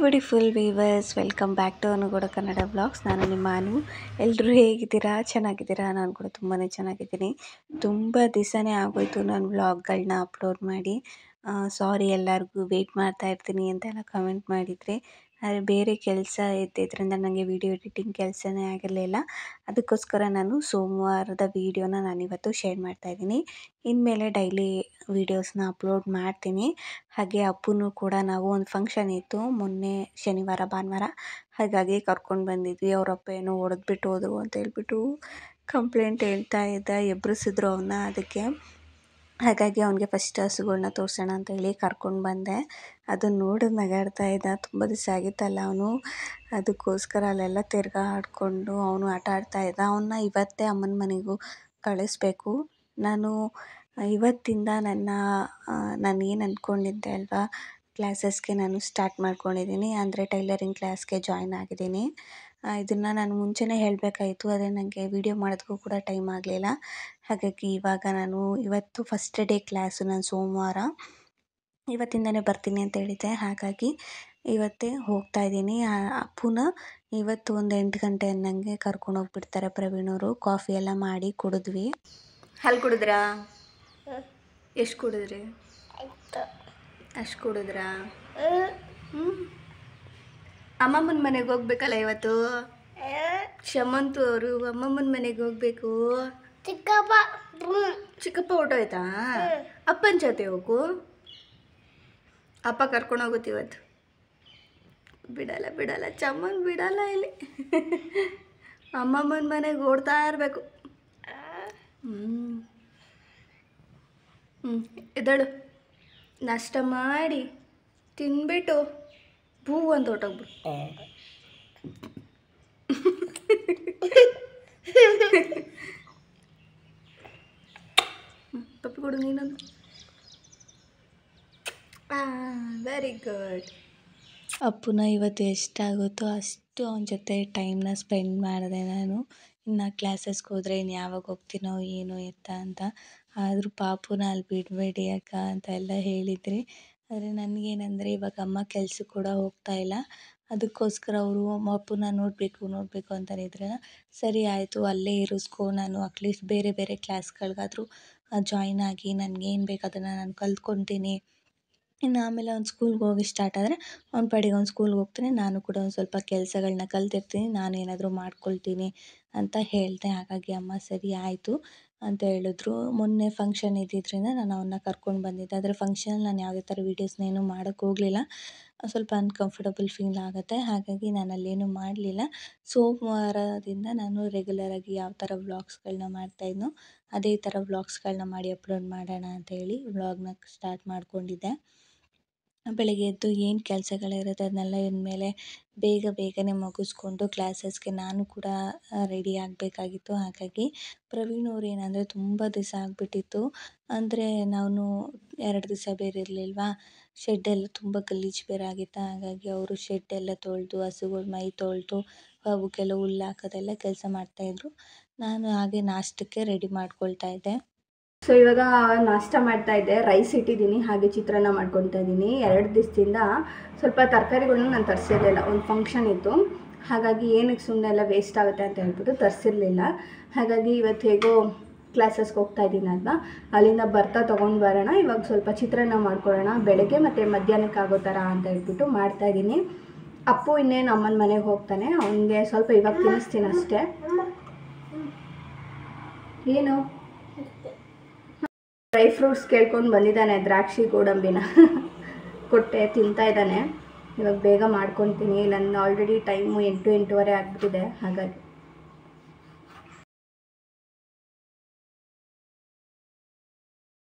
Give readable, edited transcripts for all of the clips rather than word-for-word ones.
Beautiful viewers, welcome back to ಅನುಗೂಡ Kannada vlogs. ನಾನು ನಿಮ್ಮ ಅನು. ಎಲ್ಲರೂ ಹೇಗಿದ್ದೀರಾ? ಚೆನ್ನಾಗಿದ್ದೀರಾ? ನಾನು ಕೂಡ ತುಂಬಾ ಚೆನ್ನಾಗಿದ್ದೀನಿ. ತುಂಬ ದಿವಸನೇ ಆಗೋಯ್ತು ನಾನು ವ್ಲಾಗ್ಗಳನ್ನ ಅಪ್ಲೋಡ್ ಮಾಡಿ. ಸಾರಿ ಎಲ್ಲರಿಗೂ ವೆಯ್ಟ್ ಮಾಡ್ತಾ ಇರ್ತೀನಿ ಅಂತೆಲ್ಲ ಕಮೆಂಟ್ ಮಾಡಿದರೆ. ಆದರೆ ಬೇರೆ ಕೆಲಸ ಇದ್ದಿದ್ದರಿಂದ ನನಗೆ ವಿಡಿಯೋ ಎಡಿಟಿಂಗ್ ಕೆಲಸನೇ ಆಗಿರಲಿಲ್ಲ. ಅದಕ್ಕೋಸ್ಕರ ನಾನು ಸೋಮವಾರದ ವೀಡಿಯೋನ ನಾನಿವತ್ತು ಶೇರ್ ಮಾಡ್ತಾಯಿದ್ದೀನಿ. ಇನ್ಮೇಲೆ ಡೈಲಿ ವೀಡಿಯೋಸ್ನ ಅಪ್ಲೋಡ್ ಮಾಡ್ತೀನಿ. ಹಾಗೆ ಅಪ್ಪನೂ ಕೂಡ ನಾವು ಒಂದು ಫಂಕ್ಷನ್ ಇತ್ತು ಮೊನ್ನೆ ಶನಿವಾರ ಭಾನುವಾರ, ಹಾಗಾಗಿ ಕರ್ಕೊಂಡು ಬಂದಿದ್ವಿ. ಅವ್ರ ಅಪ್ಪ ಏನೋ ಹೊಡೆದ್ಬಿಟ್ಟು ಹೋದರು ಅಂತ ಹೇಳ್ಬಿಟ್ಟು ಕಂಪ್ಲೇಂಟ್ ಹೇಳ್ತಾ ಇದ್ದ, ಎಬ್ಬರಿಸಿದ್ರು ಅವನ್ನ. ಅದಕ್ಕೆ ಹಾಗಾಗಿ ಅವನಿಗೆ ಫಸ್ಟ್ ಹಸುಗಳ್ನ ತೋರಿಸೋಣ ಅಂತ ಹೇಳಿ ಕರ್ಕೊಂಡು ಬಂದೆ. ಅದನ್ನು ನೋಡಿ ನಗಾಡ್ತಾ ಇದ್ದ. ತುಂಬ ದಿವಸ ಆಗಿತ್ತಲ್ಲ ಅವನು, ಅದಕ್ಕೋಸ್ಕರ ಅಲ್ಲೆಲ್ಲ ತಿರ್ಗಾಡಿಕೊಂಡು ಅವನು ಆಟ ಆಡ್ತಾ ಇದ್ದ. ಅವನ್ನ ಇವತ್ತೇ ಅಮ್ಮನ ಮನೆಗೂ ಕಳಿಸ್ಬೇಕು. ನಾನು ಇವತ್ತಿಂದ ನಾನು ಏನು ಅಂದ್ಕೊಂಡಿದ್ದೆ ಅಲ್ವಾ, ಕ್ಲಾಸಸ್ಗೆ ನಾನು ಸ್ಟಾರ್ಟ್ ಮಾಡ್ಕೊಂಡಿದ್ದೀನಿ. ಅಂದರೆ ಟೈಲರಿಂಗ್ ಕ್ಲಾಸ್ಗೆ ಜಾಯ್ನ್ ಆಗಿದ್ದೀನಿ. ಇದನ್ನು ನಾನು ಮುಂಚೆನೇ ಹೇಳಬೇಕಾಯಿತು, ಆದರೆ ನನಗೆ ವೀಡಿಯೋ ಮಾಡೋದಕ್ಕೂ ಕೂಡ ಟೈಮ್ ಆಗಲಿಲ್ಲ. ಹಾಗಾಗಿ ಇವಾಗ ಇವತ್ತು ಫಸ್ಟ್ ಡೇ ಕ್ಲಾಸು. ನಾನು ಸೋಮವಾರ ಇವತ್ತಿಂದನೇ ಬರ್ತೀನಿ ಅಂತ ಹೇಳಿದ್ದೆ, ಹಾಗಾಗಿ ಇವತ್ತೇ ಹೋಗ್ತಾಯಿದ್ದೀನಿ. ಅಪ್ಪುನ ಇವತ್ತು ಒಂದು 8 ಗಂಟೆ ಅನ್ನಂಗೆ ಕರ್ಕೊಂಡೋಗ್ಬಿಡ್ತಾರೆ ಪ್ರವೀಣವರು. ಕಾಫಿ ಎಲ್ಲ ಮಾಡಿ ಕುಡಿದ್ವಿ. ಹಾಲು ಕುಡಿದ್ರಾ? ಎಷ್ಟು ಕುಡಿದ್ರಿ? ಅಷ್ಟು ಕುಡಿದ್ರಾ? ಅಮ್ಮಮ್ಮನ ಮನೆಗೆ ಹೋಗ್ಬೇಕಲ್ಲ ಇವತ್ತು. ಶಮಂತು ಅವರು ಅಮ್ಮಮ್ಮನ ಮನೆಗೆ ಹೋಗ್ಬೇಕು. ಚಿಕ್ಕಪ್ಪ ಹೊಟ್ಟೋಯ್ತಾ? ಅಪ್ಪನ ಜೊತೆ ಹೋಗು. ಅಪ್ಪ ಕರ್ಕೊಂಡು ಹೋಗುತ್ತೆ ಇವತ್ತು. ಬಿಡಲ್ಲ ಚಮ್ಮನ್ ಬಿಡಲ್ಲ ಇಲ್ಲಿ. ಅಮ್ಮಮ್ಮನ ಮನೆಗೆ ಓಡ್ತಾ ಇರಬೇಕು. ಎದಳು, ನಾಷ್ಟ ಮಾಡಿ ತಿನ್ಬಿಟ್ಟು ಭೂ ಅಂತ ಹೊಟ್ಟೋಗ್ಬಿಡು. ಪಪ್ಪಿ ಕೊಡು ನೀನೊಂದು. Very good. ಅಪ್ಪುನ ಇವತ್ತು ಎಷ್ಟಾಗುತ್ತೋ ಅಷ್ಟು ಅವನ ಜೊತೆ ಟೈಮ್ನ ಸ್ಪೆಂಡ್ ಮಾಡಿದೆ ನಾನು. ಇನ್ನು ಕ್ಲಾಸಸ್ಗೆ ಹೋದರೆ ಇನ್ನು ಯಾವಾಗ ಹೋಗ್ತೀನೋ ಏನೋ ಎತ್ತ ಅಂತ. ಆದರೂ ಪಾಪುನ ಅಲ್ಲಿ ಬಿಡಬೇಡಿ ಅಕ್ಕ ಅಂತ ಎಲ್ಲ ಹೇಳಿದ್ರಿ. ಆದರೆ ನನಗೇನೆಂದರೆ ಇವಾಗ ಅಮ್ಮ ಕೆಲ್ಸಕ್ಕೆ ಕೂಡ ಹೋಗ್ತಾ ಇಲ್ಲ. ಅದಕ್ಕೋಸ್ಕರ ಅವರು ಅಪ್ಪುನ ನೋಡಬೇಕು ಅಂತಲೇ ಇದ್ರೆ, ಸರಿ ಆಯಿತು ಅಲ್ಲೇ ಇರಿಸ್ಕೊ, ನಾನು ಅಟ್ಲೀಸ್ಟ್ ಬೇರೆ ಬೇರೆ ಕ್ಲಾಸ್ಗಳಿಗಾದರೂ ಜಾಯ್ನ್ ಆಗಿ ನನಗೇನು ಬೇಕು ಅದನ್ನು ನಾನು ಕಲ್ತ್ಕೊತೀನಿ. ಇನ್ನು ಆಮೇಲೆ ಅವ್ನು ಸ್ಕೂಲ್ಗೆ ಹೋಗಿ ಸ್ಟಾರ್ಟ್ ಆದರೆ ಅವ್ನ ಪಾಡಿಗೆ ಅವ್ನು ಸ್ಕೂಲ್ಗೆ ಹೋಗ್ತಾನೆ, ನಾನು ಕೂಡ ಒಂದು ಸ್ವಲ್ಪ ಕೆಲಸಗಳನ್ನ ಕಲ್ತಿರ್ತೀನಿ, ನಾನು ಏನಾದರೂ ಮಾಡ್ಕೊಳ್ತೀನಿ ಅಂತ ಹೇಳಿದೆ. ಹಾಗಾಗಿ ಅಮ್ಮ ಸರಿ ಆಯಿತು ಅಂತ ಹೇಳಿದ್ರು. ಮೊನ್ನೆ ಫಂಕ್ಷನ್ ಇದ್ದಿದ್ದರಿಂದ ನಾನು ಅವನ್ನ ಕರ್ಕೊಂಡು ಬಂದಿದ್ದೆ. ಆದರೆ ಫಂಕ್ಷನಲ್ಲಿ ನಾನು ಯಾವುದೇ ಥರ ವೀಡಿಯೋಸ್ನೇನು ಮಾಡೋಕ್ಕೆ ಹೋಗಲಿಲ್ಲ. ಸ್ವಲ್ಪ ಅನ್ಕಂಫರ್ಟಬಲ್ ಫೀಲ್ ಆಗುತ್ತೆ, ಹಾಗಾಗಿ ನಾನು ಅಲ್ಲೇನೂ ಮಾಡಲಿಲ್ಲ. ಸೋಮವಾರದಿಂದ ನಾನು ರೆಗ್ಯುಲರಾಗಿ ಯಾವ ಥರ ವ್ಲಾಗ್ಸ್ಗಳನ್ನ ಮಾಡ್ತಾಯಿದ್ನೋ ಅದೇ ಥರ ವ್ಲಾಗ್ಸ್ಗಳನ್ನ ಮಾಡಿ ಅಪ್ಲೋಡ್ ಮಾಡೋಣ ಅಂತ ಹೇಳಿ ವ್ಲಾಗ್ನ ಸ್ಟಾರ್ಟ್ ಮಾಡ್ಕೊಂಡಿದ್ದೆ. ಬೆಳಗ್ಗೆ ಎದ್ದು ಏನು ಕೆಲಸಗಳಿರುತ್ತೆ ಅದನ್ನೆಲ್ಲ ಇನ್ಮೇಲೆ ಬೇಗನೆ ಮುಗಿಸ್ಕೊಂಡು ಕ್ಲಾಸಸ್ಗೆ ನಾನು ಕೂಡ ರೆಡಿ ಆಗಬೇಕಾಗಿತ್ತು. ಹಾಗಾಗಿ ಪ್ರವೀಣ್ ಅವ್ರು ಏನಂದರೆ ತುಂಬ ದಿವಸ ಆಗಿಬಿಟ್ಟಿತ್ತು. ಅಂದರೆ ನಾನು 2 ದಿವಸ ಬೇರೆ ಇರಲಿಲ್ವಾ, ಶೆಡ್ಡೆಲ್ಲ ತುಂಬ ಗಲೀಜು ಬೇರೆ ಆಗಿತ್ತು. ಹಾಗಾಗಿ ಅವರು ಶೆಡ್ಡೆಲ್ಲ ತೊಳೆದು, ಹಸುಗಳ ಮೈ ತೊಳೆದು, ಅವಕ್ಕೆಲ್ಲ ಹುಲ್ಲು ಹಾಕೋದೆಲ್ಲ ಕೆಲಸ ಮಾಡ್ತಾಯಿದ್ರು. ನಾನು ಹಾಗೆ ನಾಷ್ಟಕ್ಕೆ ರೆಡಿ ಮಾಡ್ಕೊಳ್ತಾ ಇದ್ದೆ. ಸೊ ಇವಾಗ ನಾಷ್ಟ ಮಾಡ್ತಾಯಿದ್ದೆ. ರೈಸ್ ಇಟ್ಟಿದ್ದೀನಿ, ಹಾಗೆ ಚಿತ್ರಾನ್ನ ಮಾಡ್ಕೊತಾ ಇದ್ದೀನಿ. 2 ದಿವಸದಿಂದ ಸ್ವಲ್ಪ ತರಕಾರಿಗಳನ್ನ ನಾನು ತರಿಸಿರಲಿಲ್ಲ, ಒಂದು ಫಂಕ್ಷನ್ ಇತ್ತು. ಹಾಗಾಗಿ ಏನಕ್ಕೆ ಸುಮ್ಮನೆ ಎಲ್ಲ ವೇಸ್ಟ್ ಆಗುತ್ತೆ ಅಂತ ಹೇಳ್ಬಿಟ್ಟು ತರಿಸಿರಲಿಲ್ಲ. ಹಾಗಾಗಿ ಇವತ್ತು ಹೇಗೋ ಕ್ಲಾಸಸ್ಗೆ ಹೋಗ್ತಾ ಇದ್ದೀನಿ ಅಲ್ವಾ, ಅಲ್ಲಿಂದ ಬರ್ತಾ ತೊಗೊಂಡು ಬರೋಣ, ಇವಾಗ ಸ್ವಲ್ಪ ಚಿತ್ರಾನ್ನ ಮಾಡ್ಕೊಳ್ಳೋಣ ಬೆಳಗ್ಗೆ ಮತ್ತು ಮಧ್ಯಾಹ್ನಕ್ಕೆ ಆಗೋ ಥರ ಅಂತ ಹೇಳ್ಬಿಟ್ಟು ಮಾಡ್ತಾಯಿದ್ದೀನಿ. ಅಪ್ಪು ಇನ್ನೇನು ಅಮ್ಮನ ಮನೆಗೆ ಹೋಗ್ತಾನೆ, ಅವನಿಗೆ ಸ್ವಲ್ಪ ಇವಾಗ ತಿನ್ನಿಸ್ತೀನಿ ಅಷ್ಟೇ. ಏನು ಡ್ರೈ ಫ್ರೂಟ್ಸ್ ಕೇಳ್ಕೊಂಡು ಬಂದಿದ್ದಾನೆ, ದ್ರಾಕ್ಷಿ ಗೋಡಂಬಿನ ಕೊಟ್ಟೆ, ತಿಂತಾ ಇದ್ದಾನೆ. ಇವಾಗ ಬೇಗ ಮಾಡ್ಕೊತೀನಿ, ನನ್ನ ಆಲ್ರೆಡಿ ಟೈಮು 8-8:15 ಆಗಿಬಿಟ್ಟಿದೆ. ಹಾಗಾಗಿ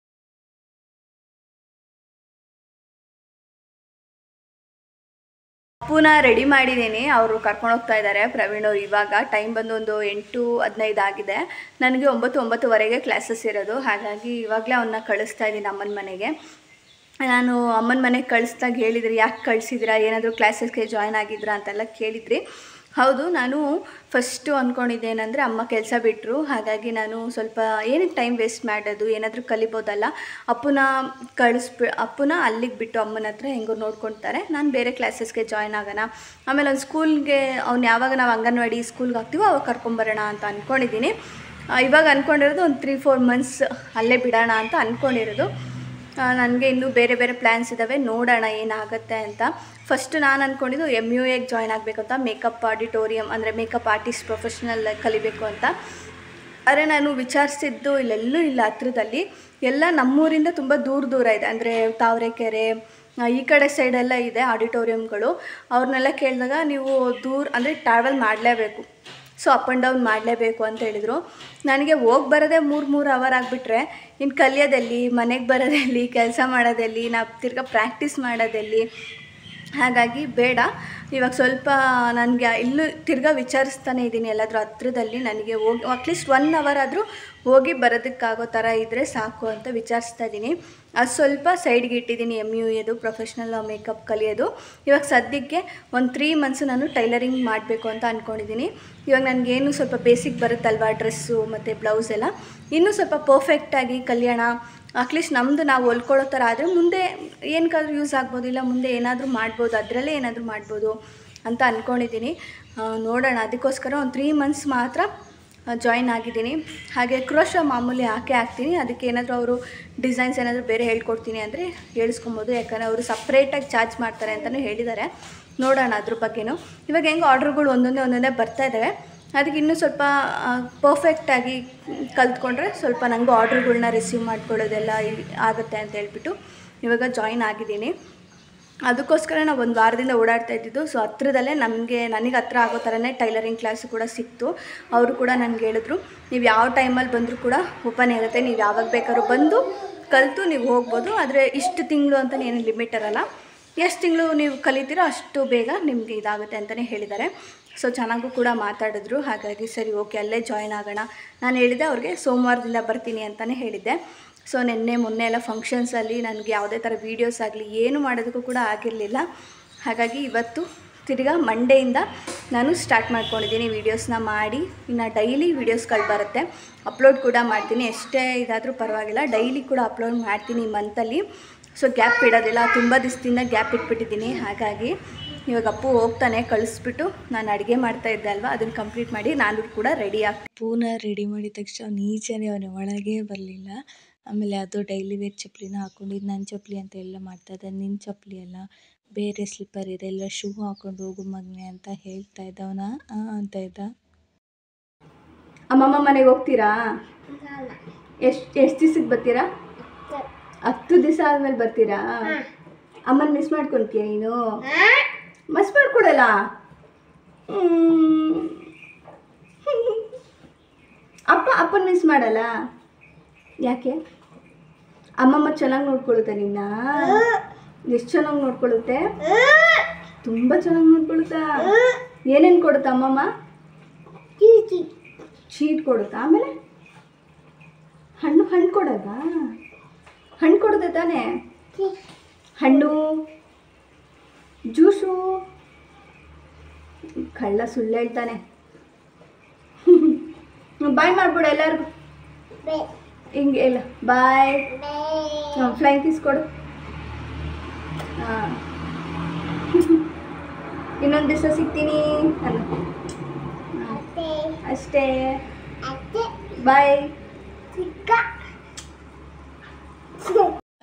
ಅಪ್ಪುನ ರೆಡಿ ಮಾಡಿದ್ದೀನಿ, ಅವರು ಕರ್ಕೊಂಡು ಹೋಗ್ತಾ ಇದ್ದಾರೆ ಪ್ರವೀಣ್ ಅವರು. ಇವಾಗ ಟೈಮ್ ಬಂದು ಒಂದು 8:15 ಆಗಿದೆ. ನನಗೆ 9-9:30 ಕ್ಲಾಸಸ್ ಇರೋದು. ಹಾಗಾಗಿ ಇವಾಗಲೇ ಅವನ್ನ ಕಳಿಸ್ತಾ ಇದ್ದೀನಿ ಅಮ್ಮನ ಮನೆಗೆ. ನಾನು ಅಮ್ಮನ ಮನೆಗೆ ಕಳಿಸ್ದಾಗ ಹೇಳಿದ್ರಿ, ಯಾಕೆ ಕಳಿಸಿದ್ರಾ, ಏನಾದರೂ ಕ್ಲಾಸಸ್ಗೆ ಜಾಯ್ನ್ ಆಗಿದ್ರಾ ಅಂತೆಲ್ಲ ಕೇಳಿದ್ರಿ. ಹೌದು, ನಾನು ಫಸ್ಟು ಅಂದ್ಕೊಂಡಿದ್ದೇನೆಂದರೆ ಅಮ್ಮ ಕೆಲಸ ಬಿಟ್ಟರು, ಹಾಗಾಗಿ ನಾನು ಸ್ವಲ್ಪ ಏನಕ್ಕೆ ಟೈಮ್ ವೇಸ್ಟ್ ಮಾಡೋದು, ಏನಾದರೂ ಕಲಿಬೋದಲ್ಲ. ಅಪ್ಪನ ಅಲ್ಲಿಗೆ ಬಿಟ್ಟು ಅಮ್ಮನ ಹತ್ರ ಹೆಂಗೋ ನೋಡ್ಕೊಳ್ತಾರೆ, ನಾನು ಬೇರೆ ಕ್ಲಾಸಸ್ಗೆ ಜಾಯ್ನ್ ಆಗೋಣ. ಆಮೇಲೆ ಒಂದು ಸ್ಕೂಲ್ಗೆ ಯಾವಾಗ ನಾವು ಅಂಗನವಾಡಿ ಸ್ಕೂಲ್ಗೆ ಹಾಕ್ತೀವೋ ಅವಾಗ ಕರ್ಕೊಂಬರೋಣ ಅಂತ ಅಂದ್ಕೊಂಡಿದ್ದೀನಿ. ಇವಾಗ ಅಂದ್ಕೊಂಡಿರೋದು ಒಂದು 3-4 ಮಂತ್ಸ್ ಅಲ್ಲೇ ಬಿಡೋಣ ಅಂತ ಅಂದ್ಕೊಂಡಿರೋದು. ನನಗೆ ಇನ್ನೂ ಬೇರೆ ಬೇರೆ ಪ್ಲ್ಯಾನ್ಸ್ ಇದ್ದಾವೆ, ನೋಡೋಣ ಏನಾಗುತ್ತೆ ಅಂತ. ಫಸ್ಟ್ ನಾನು ಅಂದ್ಕೊಂಡಿದ್ದು MUAಗೆ ಜಾಯ್ನ್ ಆಗಬೇಕು ಅಂತ, ಮೇಕಪ್ ಆಡಿಟೋರಿಯಂ ಅಂದರೆ ಮೇಕಪ್ ಆರ್ಟಿಸ್ಟ್ ಪ್ರೊಫೆಷ್ನಲ್ ಕಲಿಬೇಕು ಅಂತ. ಆದರೆ ನಾನು ವಿಚಾರಿಸಿದ್ದು ಇಲ್ಲೆಲ್ಲೂ ಇಲ್ಲ ಹತ್ರದಲ್ಲಿ, ಎಲ್ಲ ನಮ್ಮೂರಿಂದ ತುಂಬ ದೂರ ಇದೆ. ಅಂದರೆ ತಾವರೆಕೆರೆ ಈ ಕಡೆ ಸೈಡೆಲ್ಲ ಇದೆ ಆಡಿಟೋರಿಯಮ್ಗಳು. ಅವ್ರನ್ನೆಲ್ಲ ಕೇಳಿದಾಗ ನೀವು ದೂರ ಅಂದರೆ ಟ್ರಾವೆಲ್ ಮಾಡಲೇಬೇಕು, ಸೊ ಅಪ್ ಆ್ಯಂಡ್ ಡೌನ್ ಮಾಡಲೇಬೇಕು ಅಂತ ಹೇಳಿದರು. ನನಗೆ ಹೋಗಿ ಬರೋದೇ 3 ಅವರ್ ಆಗಿಬಿಟ್ರೆ ಇನ್ನು ಕಲಿಯೋದಲ್ಲಿ, ಮನೆಗೆ ಬರೋದಲ್ಲಿ, ಕೆಲಸ ಮಾಡೋದಲ್ಲಿ, ನಾವು ತಿರ್ಗಾ ಪ್ರಾಕ್ಟೀಸ್ ಮಾಡೋದಲ್ಲಿ. ಹಾಗಾಗಿ ಬೇಡ, ಇವಾಗ ಸ್ವಲ್ಪ ನನಗೆ ಇಲ್ಲೂ ತಿರ್ಗಾ ವಿಚಾರಿಸ್ತಾನೆ ಇದ್ದೀನಿ ಎಲ್ಲಾದರೂ ಹತ್ರದಲ್ಲಿ ನನಗೆ ಹೋಗಿ ಅಟ್ಲೀಸ್ಟ್ 1 ಅವರ್ ಆದರೂ ಹೋಗಿ ಬರೋದಕ್ಕಾಗೋ ಥರ ಇದ್ದರೆ ಸಾಕು ಅಂತ ವಿಚಾರಿಸ್ತಾ ಇದ್ದೀನಿ. ಅದು ಸ್ವಲ್ಪ ಸೈಡ್ಗೆ ಇಟ್ಟಿದ್ದೀನಿ MUAದು ಪ್ರೊಫೆಷ್ನಲ್ ಮೇಕಪ್ ಕಲಿಯೋದು. ಇವಾಗ ಸದ್ಯಕ್ಕೆ ಒಂದು 3 ಮಂತ್ಸ್ ನಾನು ಟೈಲರಿಂಗ್ ಮಾಡಬೇಕು ಅಂತ ಅಂದ್ಕೊಂಡಿದ್ದೀನಿ. ಇವಾಗ ನನಗೇನು ಸ್ವಲ್ಪ ಬೇಸಿಕ್ ಬರುತ್ತಲ್ವ, ಡ್ರೆಸ್ಸು ಮತ್ತು ಬ್ಲೌಸ್ ಎಲ್ಲ, ಇನ್ನೂ ಸ್ವಲ್ಪ ಪರ್ಫೆಕ್ಟಾಗಿ ಕಲಿಯೋಣ. ಅಟ್ಲೀಸ್ಟ್ ನಮ್ಮದು ನಾವು ಹೊಲ್ಕೊಳ್ಳೋ ಥರ ಆದರೆ ಮುಂದೆ ಏನಕ್ಕಾದ್ರೂ ಯೂಸ್ ಆಗ್ಬೋದು, ಇಲ್ಲ ಮುಂದೆ ಏನಾದರೂ ಮಾಡ್ಬೋದು, ಅದರಲ್ಲೇ ಏನಾದರೂ ಮಾಡ್ಬೋದು ಅಂತ ಅಂದ್ಕೊಂಡಿದ್ದೀನಿ. ನೋಡೋಣ, ಅದಕ್ಕೋಸ್ಕರ ಒಂದು 3 ಮಂತ್ಸ್ ಮಾತ್ರ ಜಾಯಿನ್ ಆಗಿದ್ದೀನಿ. ಹಾಗೆ ಕ್ರೋಶ ಮಾಮೂಲಿ ಹಾಕ್ತೀನಿ, ಅದಕ್ಕೆ ಏನಾದರೂ ಅವರು ಡಿಸೈನ್ಸ್ ಏನಾದರೂ ಬೇರೆ ಹೇಳ್ಕೊಡ್ತೀನಿ ಅಂದರೆ ಹೇಳಿಸ್ಕೊಬೋದು. ಯಾಕಂದರೆ ಅವರು ಸಪ್ರೇಟಾಗಿ ಚಾರ್ಜ್ ಮಾಡ್ತಾರೆ ಅಂತಲೂ ಹೇಳಿದ್ದಾರೆ. ನೋಡೋಣ ಅದ್ರ ಬಗ್ಗೆನೂ. ಇವಾಗ ಹೆಂಗೆ ಆರ್ಡ್ರುಗಳು ಒಂದೊಂದೇ ಬರ್ತಾ ಇದ್ದಾವೆ, ಅದಕ್ಕೆ ಇನ್ನೂ ಸ್ವಲ್ಪ ಪರ್ಫೆಕ್ಟಾಗಿ ಕಲ್ತ್ಕೊಂಡ್ರೆ ಸ್ವಲ್ಪ ನನಗೂ ಆರ್ಡ್ರುಗಳ್ನ ರಿಸೀವ್ ಮಾಡ್ಕೊಳ್ಳೋದೆಲ್ಲ ಆಗುತ್ತೆ ಅಂತ ಹೇಳ್ಬಿಟ್ಟು ಇವಾಗ ಜಾಯಿನ್ ಆಗಿದ್ದೀನಿ. ಅದಕ್ಕೋಸ್ಕರ ನಾವು 1 ವಾರದಿಂದ ಓಡಾಡ್ತಾ ಇದ್ದಿದ್ದು. ಸೊ ಹತ್ರದಲ್ಲೇ ನನಗೆ ಹತ್ರ ಆಗೋ ಥರನೇ ಟೈಲರಿಂಗ್ ಕ್ಲಾಸು ಕೂಡ ಸಿಕ್ತು. ಅವರು ಕೂಡ ನನಗೆ ಹೇಳಿದ್ರು, ನೀವು ಯಾವ ಟೈಮಲ್ಲಿ ಬಂದರೂ ಕೂಡ ಓಪನ್ ಇರುತ್ತೆ, ನೀವು ಯಾವಾಗ ಬೇಕಾದ್ರೂ ಬಂದು ಕಲಿತು ನೀವು ಹೋಗ್ಬೋದು. ಆದರೆ ಇಷ್ಟು ತಿಂಗಳು ಅಂತ ಏನು ಲಿಮಿಟ್ ಇರಲ್ಲ, ಎಷ್ಟು ತಿಂಗಳು ನೀವು ಕಲಿತೀರೋ ಅಷ್ಟು ಬೇಗ ನಿಮಗೆ ಇದಾಗುತ್ತೆ ಅಂತಲೇ ಹೇಳಿದ್ದಾರೆ. ಸೊ ಚೆನ್ನಾಗೂ ಕೂಡ ಮಾತಾಡಿದ್ರು. ಹಾಗಾಗಿ ಸರಿ ಓಕೆ ಅಲ್ಲೇ ಜಾಯ್ನ್ ಆಗೋಣ. ನಾನು ಹೇಳಿದ್ದೆ ಅವ್ರಿಗೆ ಸೋಮವಾರದಿಂದ ಬರ್ತೀನಿ ಅಂತಲೇ ಹೇಳಿದ್ದೆ. ಸೊ ಮೊನ್ನೆ ಎಲ್ಲ ಫಂಕ್ಷನ್ಸಲ್ಲಿ ನನಗೆ ಯಾವುದೇ ಥರ ವೀಡಿಯೋಸ್ ಆಗಲಿ ಏನು ಮಾಡೋದಕ್ಕೂ ಕೂಡ ಆಗಿರಲಿಲ್ಲ. ಹಾಗಾಗಿ ಇವತ್ತು ತಿರ್ಗಾ ಮಂಡೆಯಿಂದ ನಾನು ಸ್ಟಾರ್ಟ್ ಮಾಡ್ಕೊಂಡಿದ್ದೀನಿ ವೀಡಿಯೋಸ್ನ ಮಾಡಿ. ಇನ್ನು ಡೈಲಿ ವೀಡಿಯೋಸ್ಗಳು ಬರುತ್ತೆ, ಅಪ್ಲೋಡ್ ಕೂಡ ಮಾಡ್ತೀನಿ. ಎಷ್ಟೇ ಇದಾದರೂ ಪರವಾಗಿಲ್ಲ, ಡೈಲಿ ಕೂಡ ಅಪ್ಲೋಡ್ ಮಾಡ್ತೀನಿ ಈ ಮಂತಲ್ಲಿ. ಸೊ ಗ್ಯಾಪ್ ಇಡೋದಿಲ್ಲ, ತುಂಬ ದಿವಸದಿಂದ ಗ್ಯಾಪ್ ಇಟ್ಬಿಟ್ಟಿದ್ದೀನಿ. ಹಾಗಾಗಿ ಇವಾಗ ಅಪ್ಪು ಹೋಗ್ತಾನೆ, ಕಳಿಸ್ಬಿಟ್ಟು ನಾನು ಅಡುಗೆ ಮಾಡ್ತಾಯಿದ್ದೆ ಅಲ್ವಾ, ಅದನ್ನು ಕಂಪ್ಲೀಟ್ ಮಾಡಿ ನಾನು ಕೂಡ ರೆಡಿ ಪೂನ ರೆಡಿ ಮಾಡಿದ ತಕ್ಷಣ ಅವ್ನು ಈಚೆನೇ ಅವನ ಒಳಗೆ ಬರಲಿಲ್ಲ. ಆಮೇಲೆ ಅದು ಡೈಲಿ ವೇರ್ ಚಪ್ಪಲಿನ ಹಾಕ್ಕೊಂಡಿದ್ದು, ನನ್ನ ಚಪ್ಪಲಿ ಅಂತ ಎಲ್ಲ ಮಾಡ್ತಾಯಿದ್ದ, ನಿನ್ನ ಚಪ್ಪಲಿ ಎಲ್ಲ ಬೇರೆ ಸ್ಲಿಪ್ಪರ್ ಇದೆ, ಎಲ್ಲ ಶೂ ಹಾಕ್ಕೊಂಡು ಹೋಗು ಮಗನೆ ಅಂತ ಹೇಳ್ತಾ ಇದ್ದವನ ಅಂತ ಇದ್ದ. ಅಮ್ಮಮ್ಮ ಮನೆಗೆ ಹೋಗ್ತೀರಾ? ಎಷ್ಟು ದಿವ್ಸಕ್ಕೆ ಬರ್ತೀರಾ? 10 ದಿವಸ ಆದಮೇಲೆ ಬರ್ತೀರಾ? ಅಮ್ಮನ ಮಿಸ್ ಮಾಡ್ಕೊತೀಯ ನೀನು? ಮಿಸ್ ಮಾಡ್ಕೊಡಲ್ಲ? ಅಪ್ಪನ ಮಿಸ್ ಮಾಡಲ್ಲ? ಯಾಕೆ? ಅಮ್ಮಮ್ಮ ಚೆನ್ನಾಗಿ ನೋಡ್ಕೊಳ್ಳುತ್ತೆ ನಿನ್ನ? ಎಷ್ಟು ಚೆನ್ನಾಗಿ ನೋಡ್ಕೊಳ್ಳುತ್ತೆ? ತುಂಬ ಚೆನ್ನಾಗಿ ನೋಡ್ಕೊಳ್ಳುತ್ತಾ? ಏನೇನು ಕೊಡುತ್ತಾ ಅಮ್ಮಮ್ಮ? ಚೀಟ್ ಕೊಡುತ್ತಾ? ಆಮೇಲೆ ಹಣ್ಣು ಕೊಡೋದಾ? ಹಣ್ಣು ಕೊಡುತ್ತೆ ತಾನೇ? ಹಣ್ಣು, ಜ್ಯೂಸು. ಕಳ್ಳ ಸುಳ್ಳು ಹೇಳ್ತಾನೆ. ಬಾಯ್ ಮಾಡ್ಬಿಡು ಎಲ್ಲರಿಗೂ. ಹಿಂಗೆ ಇಲ್ಲ, ಬಾಯ್. ಫ್ಲೈಂಗ್ ಕಿಸ್ ಕೊಡು. ಹಾಂ, ಇನ್ನೊಂದು ದಿವಸ ಸಿಗ್ತೀನಿ ಅನ್ನು. ಅಷ್ಟೇ, ಬಾಯ್.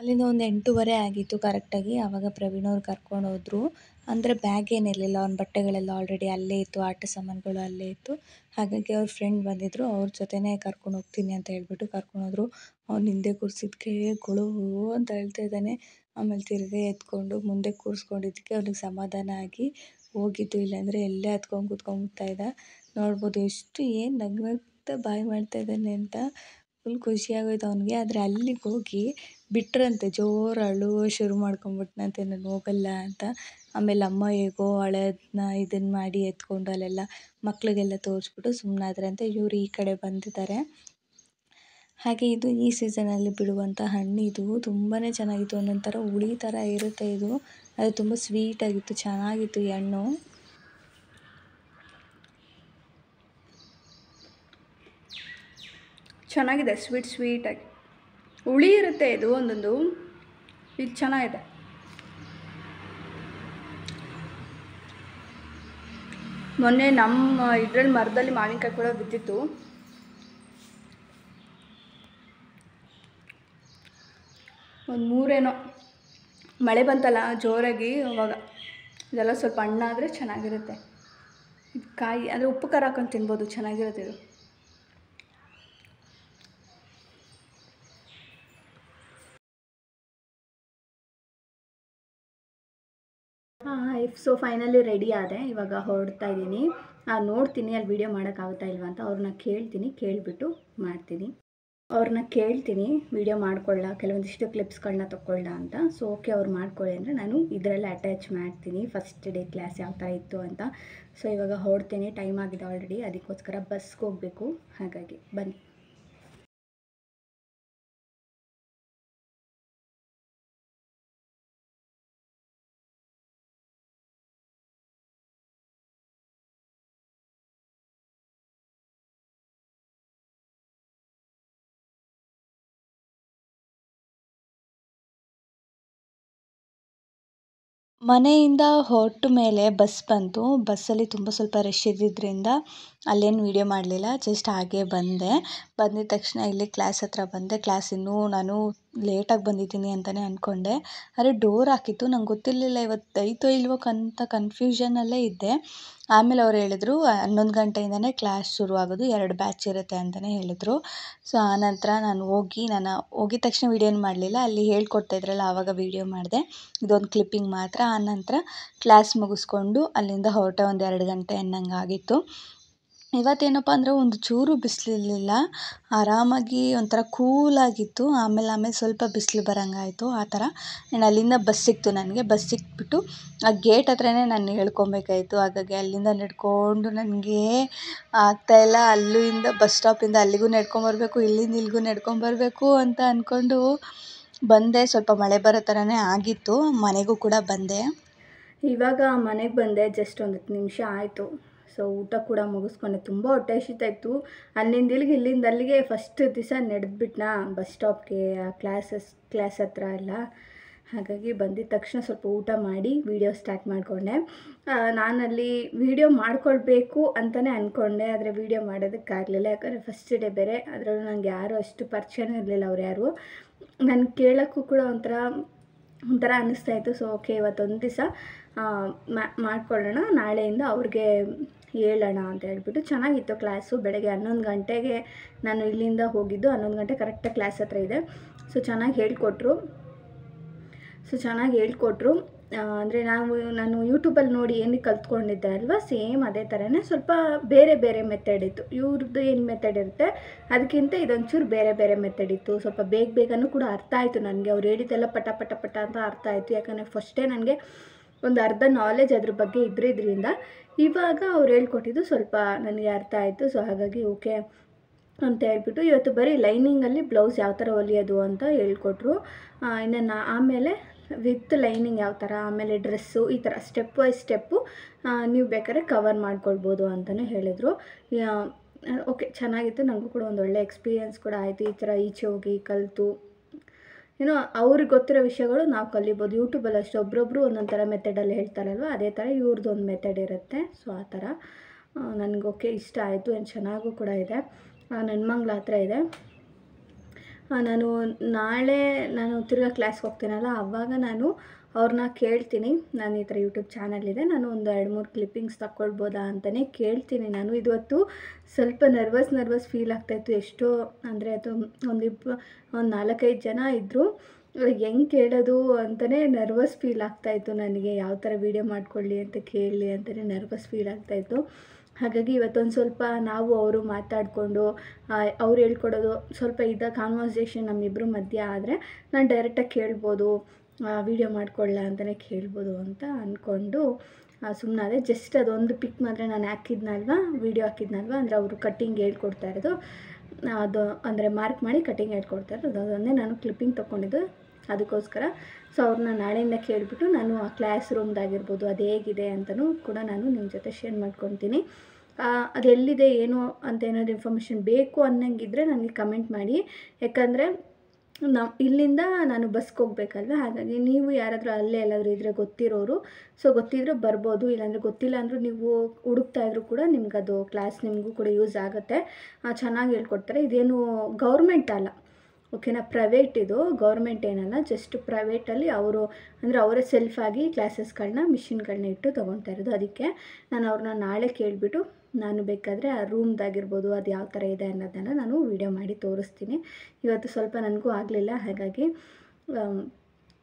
ಅಲ್ಲಿಂದ ಒಂದು 8:30 ಆಗಿತ್ತು ಕರೆಕ್ಟಾಗಿ. ಆವಾಗ ಪ್ರವೀಣ್ ಅವ್ರು ಕರ್ಕೊಂಡು ಹೋದ್ರು. ಅಂದರೆ ಬ್ಯಾಗ್ ಏನಿರಲಿಲ್ಲ, ಅವ್ನ ಬಟ್ಟೆಗಳೆಲ್ಲ ಆಲ್ರೆಡಿ ಅಲ್ಲೇ ಇತ್ತು, ಆಟ ಸಾಮಾನುಗಳು ಅಲ್ಲೇ ಇತ್ತು. ಹಾಗಾಗಿ ಅವ್ರ ಫ್ರೆಂಡ್ ಬಂದಿದ್ದರು, ಅವ್ರ ಜೊತೆನೇ ಕರ್ಕೊಂಡು ಹೋಗ್ತೀನಿ ಅಂತ ಹೇಳ್ಬಿಟ್ಟು ಕರ್ಕೊಂಡೋದ್ರು. ಅವ್ನು ಹಿಂದೆ ಕೂರಿಸಿದ್ಕೆ ಗೊಳು ಅಂತ ಹೇಳ್ತಾ ಇದ್ದಾನೆ. ಆಮೇಲೆ ತಿರುಗಿ ಎತ್ಕೊಂಡು ಮುಂದೆ ಕೂರಿಸ್ಕೊಂಡಿದ್ದಕ್ಕೆ ಅವ್ನಿಗೆ ಸಮಾಧಾನ ಆಗಿ ಹೋಗಿದ್ದು. ಇಲ್ಲಾಂದರೆ ಎಲ್ಲೇ ಹತ್ಕೊಂಡು ಕೂತ್ಕೊಂಡ್ಬಿಡ್ತಾ ಇದ್ದ. ನೋಡ್ಬೋದು ಎಷ್ಟು ಏನು ನಗ್ನಗ್ತಾ ಬಾಯ್ ಮಾಡ್ತಾ ಇದ್ದಾನೆ ಅಂತ. ಫುಲ್ ಖುಷಿಯಾಗೋಯ್ತು ಅವನಿಗೆ. ಆದರೆ ಅಲ್ಲಿಗೆ ಹೋಗಿ ಬಿಟ್ರಂತೆ, ಜೋರು ಅಳುವ ಶುರು ಮಾಡ್ಕೊಂಬಿಟ್ನಂತೆ, ನಾನು ಹೋಗಲ್ಲ ಅಂತ. ಆಮೇಲೆ ಅಮ್ಮ ಹೇಗೋ ಅಳೋದನ್ನ ಇದನ್ನು ಮಾಡಿ ಎತ್ಕೊಂಡು ಅಲ್ಲೆಲ್ಲ ಮಕ್ಳಿಗೆಲ್ಲ ತೋರಿಸ್ಬಿಟ್ಟು ಸುಮ್ಮನಾದ್ರಂತೆ. ಇವರು ಈ ಕಡೆ ಬಂದಿದ್ದಾರೆ. ಹಾಗೆ ಇದು ಈ ಸೀಸನಲ್ಲಿ ಬಿಡುವಂಥ ಹಣ್ಣು. ಇದು ತುಂಬಾ ಚೆನ್ನಾಗಿತ್ತು, ಒಂದೊಂಥರ ಹುಳಿ ಥರ ಇರುತ್ತೆ ಇದು. ಅದು ತುಂಬ ಸ್ವೀಟಾಗಿತ್ತು, ಚೆನ್ನಾಗಿತ್ತು ಈ ಹಣ್ಣು. ಚೆನ್ನಾಗಿದೆ, ಸ್ವೀಟಾಗಿ ಹುಳಿ ಇರುತ್ತೆ ಇದು ಒಂದೊಂದು. ಇದು ಚೆನ್ನಾಗಿದೆ. ಮೊನ್ನೆ ನಮ್ಮ ಇದರಲ್ಲಿ ಮರದಲ್ಲಿ ಮಾವಿನಕಾಯಿ ಕೂಡ ಬಿದ್ದಿತ್ತು. ಒಂದು 3 ಮಳೆ ಬಂತಲ್ಲ ಜೋರಾಗಿ, ಅವಾಗ ಇದೆಲ್ಲ ಸ್ವಲ್ಪ ಹಣ್ಣಾದರೆ ಚೆನ್ನಾಗಿರುತ್ತೆ. ಇದು ಕಾಯಿ ಅಂದರೆ ಉಪ್ಪು ಖಾರ ಹಾಕೊಂಡು ತಿನ್ಬೋದು, ಚೆನ್ನಾಗಿರುತ್ತೆ ಇದು. ಸೊ ಫೈನಲಿ ರೆಡಿ ಆದೆ. ಇವಾಗ ಹೊರಡ್ತಾ ಇದ್ದೀನಿ. ನೋಡ್ತೀನಿ ಅಲ್ಲಿ ವೀಡಿಯೋ ಮಾಡೋಕ್ಕಾಗುತ್ತಾ ಇಲ್ವಾ ಅಂತ. ಅವ್ರನ್ನ ಕೇಳ್ತೀನಿ, ಕೇಳಿಬಿಟ್ಟು ಮಾಡ್ತೀನಿ. ಅವ್ರನ್ನ ಕೇಳ್ತೀನಿ ವೀಡಿಯೋ ಮಾಡ್ಕೊಳ್ಳ, ಕೆಲವೊಂದಿಷ್ಟು ಕ್ಲಿಪ್ಸ್ಗಳನ್ನ ತೊಗೊಳ್ಳ ಅಂತ. ಸೊ ಓಕೆ, ಅವ್ರು ಮಾಡ್ಕೊಳ್ಳಿ ಅಂದರೆ ನಾನು ಇದರಲ್ಲಿ ಅಟ್ಯಾಚ್ ಮಾಡ್ತೀನಿ ಫಸ್ಟ್ ಡೇ ಕ್ಲಾಸ್ ಯಾವ ಥರ ಇತ್ತು ಅಂತ. ಸೊ ಇವಾಗ ಹೊರಡ್ತೀನಿ, ಟೈಮ್ ಆಗಿದೆ ಆಲ್ರೆಡಿ, ಅದಕ್ಕೋಸ್ಕರ ಬಸ್ಗೆ ಹೋಗಬೇಕು. ಹಾಗಾಗಿ ಬನ್ನಿ. ಮನೆಯಿಂದ ಹೊರಟ ಮೇಲೆ ಬಸ್ ಬಂತು. ಬಸ್ಸಲ್ಲಿ ಸ್ವಲ್ಪ ರಶ್ ಇದ್ದಿದ್ದರಿಂದ ಅಲ್ಲೇನು ವೀಡಿಯೋ ಮಾಡಲಿಲ್ಲ, ಜಸ್ಟ್ ಹಾಗೆ ಬಂದೆ. ಬಂದಿದ ತಕ್ಷಣ ಇಲ್ಲಿ ಕ್ಲಾಸ್ ಹತ್ರ ಬಂದೆ. ಕ್ಲಾಸ್ ಇನ್ನೂ ನಾನು ಲೇಟಾಗಿ ಬಂದಿದ್ದೀನಿ ಅಂತಲೇ ಅಂದ್ಕೊಂಡೆ. ಆದರೆ ಡೋರ್ ಹಾಕಿತ್ತು, ನಂಗೆ ಗೊತ್ತಿರಲಿಲ್ಲ ಇವತ್ತು ಐತೋ ಇಲ್ವೋ ಅಂತ ಕನ್ಫ್ಯೂಷನಲ್ಲೇ ಇದ್ದೆ. ಆಮೇಲೆ ಅವ್ರು ಹೇಳಿದ್ರು 11 ಗಂಟೆಯಿಂದನೇ ಕ್ಲಾಸ್ ಶುರುವಾಗೋದು, 2 ಬ್ಯಾಚ್ ಇರುತ್ತೆ ಅಂತಲೇ ಹೇಳಿದ್ರು. ಸೊ ಆನಂತರ ನಾನು ಹೋಗಿದ ತಕ್ಷಣ ವೀಡಿಯೋನ ಮಾಡಲಿಲ್ಲ, ಅಲ್ಲಿ ಹೇಳ್ಕೊಡ್ತಾ ಇದ್ರಲ್ಲ ಆವಾಗ ವೀಡಿಯೋ ಮಾಡಿದೆ. ಇದೊಂದು ಕ್ಲಿಪ್ಪಿಂಗ್ ಮಾತ್ರ. ಆನಂತರ ಕ್ಲಾಸ್ ಮುಗಿಸ್ಕೊಂಡು ಅಲ್ಲಿಂದ ಹೊರಟೆ. ಒಂದು 2 ಗಂಟೆ ಅನ್ನಂಗೆ ಆಗಿತ್ತು. ಇವತ್ತೇನಪ್ಪ ಅಂದರೆ ಒಂದು ಚೂರು ಬಿಸಿಲಿರಲಿಲ್ಲ, ಆರಾಮಾಗಿ ಒಂಥರ ಕೂಲಾಗಿತ್ತು. ಆಮೇಲೆ ಸ್ವಲ್ಪ ಬಿಸಿಲು ಬರೋಂಗಾಯಿತು ಆ ಥರ. ಆ್ಯಂಡ್ ಅಲ್ಲಿಂದ ಬಸ್ ಸಿಕ್ತು ನನಗೆ. ಬಸ್ ಸಿಕ್ಬಿಟ್ಟು ಆ ಗೇಟ್ ಹತ್ರನೇ ನಾನು ಹೇಳ್ಕೊಬೇಕಾಯಿತು. ಹಾಗಾಗಿ ಅಲ್ಲಿಂದ ನಡ್ಕೊಂಡು ನನಗೆ ಆಗ್ತಾಯಿಲ್ಲ. ಅಲ್ಲಿಂದ ಬಸ್ ಸ್ಟಾಪಿಂದ ಅಲ್ಲಿಗೂ ನಡ್ಕೊಂಬರ್ಬೇಕು, ಇಲ್ಲಿಂದ ಇಲ್ಲಿಗೂ ನಡ್ಕೊಂಬರ್ಬೇಕು ಅಂತ ಅಂದ್ಕೊಂಡು ಬಂದೆ. ಸ್ವಲ್ಪ ಮಳೆ ಬರೋ ಥರನೇ ಆಗಿತ್ತು. ಮನೆಗೂ ಕೂಡ ಬಂದೆ. ಇವಾಗ ಮನೆಗೆ ಬಂದೆ, ಜಸ್ಟ್ ಒಂದು 10 ನಿಮಿಷ ಆಯಿತು. ಸೊ ಊಟ ಕೂಡ ಮುಗಿಸ್ಕೊಂಡೆ. ತುಂಬ ಹೊಟ್ಟೆ ಹಸಿತಾ ಇತ್ತು. ಇಲ್ಲಿಂದ ಅಲ್ಲಿಗೆ ಫಸ್ಟ್ ದಿವಸ ನಡೆದ್ಬಿಟ್ನಾ ಬಸ್ ಸ್ಟಾಪ್ಗೆ, ಕ್ಲಾಸ್ ಹತ್ರ ಎಲ್ಲ. ಹಾಗಾಗಿ ಬಂದಿದ್ದ ತಕ್ಷಣ ಸ್ವಲ್ಪ ಊಟ ಮಾಡಿ ವೀಡಿಯೋ ಸ್ಟಾರ್ಟ್ ಮಾಡಿಕೊಂಡೆ. ನಾನಲ್ಲಿ ವೀಡಿಯೋ ಮಾಡ್ಕೊಳ್ಬೇಕು ಅಂತಲೇ ಅಂದ್ಕೊಂಡೆ, ಆದರೆ ವೀಡಿಯೋ ಮಾಡೋದಕ್ಕಾಗಲಿಲ್ಲ. ಯಾಕಂದರೆ ಫಸ್ಟ್ ಡೇ ಬೇರೆ, ಅದರಲ್ಲೂ ನನಗೆ ಯಾರೂ ಅಷ್ಟು ಪರಿಚಯನೂ ಇರಲಿಲ್ಲ. ಅವ್ರು ಯಾರು ನಾನು ಕೇಳೋಕ್ಕೂ ಕೂಡ ಒಂಥರ ಅನ್ನಿಸ್ತಾಯಿತ್ತು. ಸೊ ಓಕೆ, ಇವತ್ತೊಂದು ದಿವಸ ಮಾಡ್ಕೊಳ್ಳೋಣ, ನಾಳೆಯಿಂದ ಅವ್ರಿಗೆ ಹೇಳೋಣ ಅಂತ ಹೇಳ್ಬಿಟ್ಟು. ಚೆನ್ನಾಗಿತ್ತು ಕ್ಲಾಸು. ಬೆಳಗ್ಗೆ 11 ಗಂಟೆಗೆ ನಾನು ಇಲ್ಲಿಂದ ಹೋಗಿದ್ದು. 11 ಗಂಟೆ ಕರೆಕ್ಟಾಗಿ ಕ್ಲಾಸ್ ಹತ್ರ ಇದೆ. ಸೊ ಚೆನ್ನಾಗಿ ಹೇಳ್ಕೊಟ್ರು. ಅಂದರೆ ನಾನು ಯೂಟ್ಯೂಬಲ್ಲಿ ನೋಡಿ ಏನಕ್ಕೆ ಕಲ್ತ್ಕೊಂಡಿದ್ದೆ ಅಲ್ವಾ, ಸೇಮ್ ಅದೇ ಥರನೇ, ಸ್ವಲ್ಪ ಬೇರೆ ಮೆಥಡ್ ಇತ್ತು. ಇವ್ರದ್ದು ಏನು ಮೆಥಡ್ ಇರುತ್ತೆ ಅದಕ್ಕಿಂತ ಇದೊಂಚೂರು ಬೇರೆ ಮೆಥಡ್ ಇತ್ತು. ಸ್ವಲ್ಪ ಬೇಗನೂ ಕೂಡ ಅರ್ಥ ಆಯಿತು ನನಗೆ. ಅವ್ರು ಹೇಳಿದ್ದೆಲ್ಲ ಪಟ ಅಂತ ಅರ್ಥ ಆಯಿತು. ಯಾಕಂದರೆ ಫಸ್ಟೇ ನನಗೆ ಒಂದು ಅರ್ಧ ನಾಲೆಜ್ ಅದ್ರ ಬಗ್ಗೆ ಇದ್ರಿಂದ ಇವಾಗ ಅವ್ರು ಹೇಳ್ಕೊಟ್ಟಿದ್ದು ಸ್ವಲ್ಪ ನನಗೆ ಅರ್ಥ ಆಯಿತು. ಸೊ ಹಾಗಾಗಿ ಓಕೆ ಅಂತ ಹೇಳ್ಬಿಟ್ಟು ಇವತ್ತು ಬರೀ ಲೈನಿಂಗಲ್ಲಿ ಬ್ಲೌಸ್ ಯಾವ ಥರ ಹೊಲಿಯೋದು ಅಂತ ಹೇಳ್ಕೊಟ್ರು. ಇನ್ನು ಆಮೇಲೆ ವಿತ್ ಲೈನಿಂಗ್ ಯಾವ ಥರ, ಆಮೇಲೆ ಡ್ರೆಸ್ಸು, ಈ ಥರ ಸ್ಟೆಪ್ ಬೈ ಸ್ಟೆಪ್ಪು ನೀವು ಬೇಕಾದ್ರೆ ಕವರ್ ಮಾಡ್ಕೊಳ್ಬೋದು ಅಂತಲೇ ಹೇಳಿದರು. ಓಕೆ, ಚೆನ್ನಾಗಿತ್ತು. ನನಗೂ ಕೂಡ ಒಂದು ಒಳ್ಳೆ ಎಕ್ಸ್ಪೀರಿಯೆನ್ಸ್ ಕೂಡ ಆಯಿತು. ಈ ಥರ ಈಚೆ ಹೋಗಿ ಕಲಿತು ಅವ್ರಿಗೆ ಗೊತ್ತಿರೋ ವಿಷಯಗಳು ನಾವು ಕಲಿಬೋದು. ಯೂಟ್ಯೂಬಲ್ಲಿ ಅಷ್ಟು ಒಬ್ಬೊಬ್ಬರು ಒಂದೊಂದು ಥರ ಮೆಥಡಲ್ಲಿ ಹೇಳ್ತಾರಲ್ವ, ಅದೇ ಥರ ಇವ್ರದ್ದು ಒಂದು ಮೆಥಡ್ ಇರುತ್ತೆ. ಸೊ ಆ ಥರ ನನಗೆ ಓಕೆ ಇಷ್ಟ ಆಯಿತು. ಏನು ಚೆನ್ನಾಗೂ ಕೂಡ ಇದೆ. ನೆನ್ಮಂಗ್ಲ ಹತ್ರ ಇದೆ. ನಾಳೆ ನಾನು ತಿರ್ಗಾ ಕ್ಲಾಸ್ಗೆ ಹೋಗ್ತೀನಲ್ಲ, ಆವಾಗ ನಾನು ಅವ್ರನ್ನ ಕೇಳ್ತೀನಿ. ನಾನು ಈ ಥರ ಯೂಟ್ಯೂಬ್ ಚಾನಲ್ ಇದೆ, ನಾನು ಒಂದು 2-3 ಕ್ಲಿಪ್ಪಿಂಗ್ಸ್ ತಗೊಳ್ಬೋದಾ ಅಂತಲೇ ಕೇಳ್ತೀನಿ. ನಾನು ಇವತ್ತು ಸ್ವಲ್ಪ ನರ್ವಸ್ ಫೀಲ್ ಆಗ್ತಾಯಿತ್ತು. ಎಷ್ಟೋ ಅಂದರೆ ಅದು ಒಂದು 4-5 ಜನ ಇದ್ದರು. ಹೆಂಗೆ ಕೇಳೋದು ಅಂತಲೇ ನರ್ವಸ್ ಫೀಲ್ ಆಗ್ತಾಯಿತ್ತು ನನಗೆ. ಯಾವ ಥರ ವೀಡಿಯೋ ಮಾಡ್ಕೊಳ್ಳಿ ಅಂತ ಕೇಳಲಿ ಅಂತಲೇ ನರ್ವಸ್ ಫೀಲ್ ಆಗ್ತಾಯಿತ್ತು. ಹಾಗಾಗಿ ಇವತ್ತೊಂದು ಸ್ವಲ್ಪ ನಾವು ಅವರು ಮಾತಾಡಿಕೊಂಡು ಅವ್ರು ಹೇಳ್ಕೊಡೋದು ಸ್ವಲ್ಪ ಕಾನ್ವರ್ಸೇಷನ್ ನಮ್ಮಿಬ್ಬರ ಮಧ್ಯೆ ಆದರೆ ನಾನು ಡೈರೆಕ್ಟಾಗಿ ಕೇಳ್ಬೋದು, ವೀಡಿಯೋ ಮಾಡ್ಕೊಳ್ಳ ಅಂತಲೇ ಕೇಳ್ಬೋದು ಅಂತ ಅಂದ್ಕೊಂಡು ಸುಮ್ಮನಾದೆ. ಜಸ್ಟ್ ಅದೊಂದು ಪಿಕ್ ಮಾತ್ರ ನಾನು ವೀಡಿಯೋ ಹಾಕಿದ್ನಲ್ವ, ಅಂದರೆ ಅವರು ಕಟ್ಟಿಂಗ್ ಹೇಳ್ಕೊಡ್ತಾ ಇರೋದು ಅದು, ಅಂದರೆ ಮಾರ್ಕ್ ಮಾಡಿ ಕಟ್ಟಿಂಗ್ ಹೇಳ್ಕೊಡ್ತಾ ಇರೋದು, ಅದೊಂದೇ ನಾನು ಕ್ಲಿಪ್ಪಿಂಗ್ ತೊಗೊಂಡಿದ್ದು ಅದಕ್ಕೋಸ್ಕರ. ಸೊ ಅವ್ರನ್ನ ನಾಳೆಯಿಂದ ಕೇಳಿಬಿಟ್ಟು ನಾನು ಆ ಕ್ಲಾಸ್ ರೂಮ್ದಾಗಿರ್ಬೋದು ಅದು ಹೇಗಿದೆ ಅಂತಲೂ ಕೂಡ ನಾನು ನಿಮ್ಮ ಜೊತೆ ಶೇರ್ ಮಾಡ್ಕೊತೀನಿ. ಅದೆಲ್ಲಿದೆ ಏನು ಅಂತ ಏನಾದರೂ ಇನ್ಫಾರ್ಮೇಷನ್ ಬೇಕು ಅನ್ನೋಂಗಿದ್ರೆ ನನಗೆ ಕಮೆಂಟ್ ಮಾಡಿ. ಯಾಕಂದರೆ ಇಲ್ಲಿಂದ ನಾನು ಬಸ್ಗೆ ಹೋಗ್ಬೇಕಲ್ವ, ಹಾಗಾಗಿ ನೀವು ಯಾರಾದರೂ ಅಲ್ಲೇ ಎಲ್ಲಾದರೂ ಇದ್ದರೆ ಗೊತ್ತಿರೋರು, ಸೊ ಗೊತ್ತಿದ್ರೆ ಬರ್ಬೋದು. ಇಲ್ಲಾಂದರೆ ಗೊತ್ತಿಲ್ಲ ಅಂದರೂ ನೀವು ಹುಡುಕ್ತಾ ಇದ್ರೂ ಕೂಡ ನಿಮ್ಗದು ಕ್ಲಾಸ್ ನಿಮಗೂ ಕೂಡ ಯೂಸ್ ಆಗುತ್ತೆ. ಚೆನ್ನಾಗಿ ಹೇಳ್ಕೊಡ್ತಾರೆ. ಇದೇನು ಗೌರ್ಮೆಂಟ್ ಅಲ್ಲ, ಓಕೆನಾ, ಪ್ರೈವೇಟ್ ಇದು, ಗೌರ್ಮೆಂಟ್ ಏನಲ್ಲ. ಜಸ್ಟ್ ಪ್ರೈವೇಟಲ್ಲಿ ಅವರು ಅಂದರೆ ಅವರೇ ಸೆಲ್ಫಾಗಿ ಕ್ಲಾಸಸ್ಗಳನ್ನ ಮಿಷಿನ್ಗಳನ್ನ ಇಟ್ಟು ತೊಗೊಳ್ತಾ ಇರೋದು. ಅದಕ್ಕೆ ನಾನು ಅವ್ರನ್ನ ನಾಳೆ ಕೇಳಿಬಿಟ್ಟು ನಾನು ಬೇಕಾದರೆ ಆ ರೂಮ್ದಾಗಿರ್ಬೋದು ಅದು ಯಾವ ಥರ ಇದೆ ಅನ್ನೋದನ್ನು ನಾನು ವೀಡಿಯೋ ಮಾಡಿ ತೋರಿಸ್ತೀನಿ. ಇವತ್ತು ಸ್ವಲ್ಪ ನನಗೂ ಆಗಲಿಲ್ಲ, ಹಾಗಾಗಿ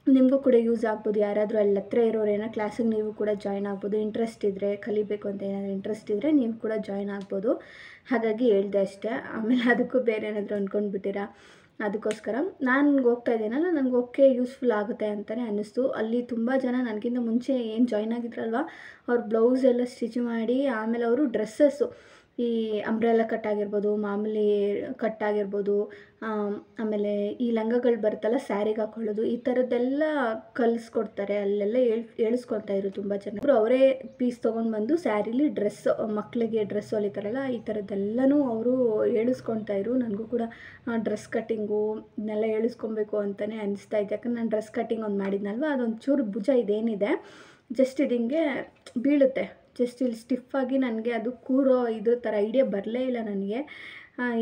ನಿಮಗೂ ಕೂಡ ಯೂಸ್ ಆಗ್ಬೋದು. ಯಾರಾದರೂ ಅಲ್ಲಿ ಹತ್ರ ಇರೋರು ಏನೋ ಕ್ಲಾಸಿಗೆ ನೀವು ಕೂಡ ಜಾಯ್ನ್ ಆಗ್ಬೋದು. ಇಂಟ್ರೆಸ್ಟ್ ಇದ್ದರೆ, ಕಲಿಬೇಕು ಅಂತ ಏನಾದರೂ ಇಂಟ್ರೆಸ್ಟ್ ಇದ್ದರೆ ನೀವು ಕೂಡ ಜಾಯ್ನ್ ಆಗ್ಬೋದು. ಹಾಗಾಗಿ ಹೇಳಿದೆ ಅಷ್ಟೇ. ಆಮೇಲೆ ಅದಕ್ಕೂ ಬೇರೆ ಏನಾದರೂ ಅಂದ್ಕೊಂಡ್ಬಿಟ್ಟಿರಾ, ಅದಕ್ಕೋಸ್ಕರ ನಾನು ಹೋಗ್ತಾ ಇದ್ದೀನಲ್ಲ, ನನಗೆ ಓಕೆ ಯೂಸ್ಫುಲ್ ಆಗುತ್ತೆ ಅಂತಲೇ ಅನ್ನಿಸ್ತು. ಅಲ್ಲಿ ತುಂಬ ಜನ ನನಗಿಂತ ಮುಂಚೆ ಏನು ಜಾಯ್ನ್ ಆಗಿದ್ರಲ್ವ, ಅವ್ರ ಬ್ಲೌಸ್ ಎಲ್ಲ ಸ್ಟಿಚ್ ಮಾಡಿ, ಆಮೇಲೆ ಅವರು ಡ್ರೆಸ್ಸಸ್ಸು ಈ ಅಂಬ್ರೆಲ್ಲ ಕಟ್ ಆಗಿರ್ಬೋದು, ಮಾಮೂಲಿ ಕಟ್ ಆಗಿರ್ಬೋದು, ಆಮೇಲೆ ಈ ಲಂಗಗಳು ಬರುತ್ತಲ್ಲ ಸ್ಯಾರಿಗೆ ಹಾಕ್ಕೊಳ್ಳೋದು, ಈ ಥರದ್ದೆಲ್ಲ ಕಲಿಸ್ಕೊಡ್ತಾರೆ. ಅಲ್ಲೆಲ್ಲ ಹೇಳಿಸ್ಕೊತಾಯಿದ್ರು ತುಂಬ ಜನ. ಅವರೇ ಪೀಸ್ ತೊಗೊಂಡು ಬಂದು ಸ್ಯಾರಿಲಿ ಡ್ರೆಸ್, ಮಕ್ಕಳಿಗೆ ಡ್ರೆಸ್ ಹೊಲಿತಾರಲ್ಲ ಈ ಥರದ್ದೆಲ್ಲನೂ ಅವರು ಹೇಳಿಸ್ಕೊತಾಯಿದ್ರು. ನನಗೂ ಕೂಡ ಡ್ರೆಸ್ ಕಟ್ಟಿಂಗು ಇದನ್ನೆಲ್ಲ ಹೇಳಿಸ್ಕೊಬೇಕು ಅಂತಲೇ ಅನಿಸ್ತಾ ಇತ್ತು. ಯಾಕಂದ್ರೆ ನಾನು ಡ್ರೆಸ್ ಕಟ್ಟಿಂಗ್ ಒಂದು ಮಾಡಿದ್ನಲ್ವ, ಅದೊಂದು ಚೂರು ಭುಜ ಇದೇನಿದೆ ಜಸ್ಟ್ ಇದು ಹಿಂಗೆ ಬೀಳುತ್ತೆ, ಜಸ್ಟ್ ಇಲ್ಲಿ ಸ್ಟಿಫಾಗಿ ನನಗೆ ಅದು ಕೂರೋ ಇದ್ರ ಥರ ಐಡಿಯಾ ಬರಲೇ ಇಲ್ಲ ನನಗೆ.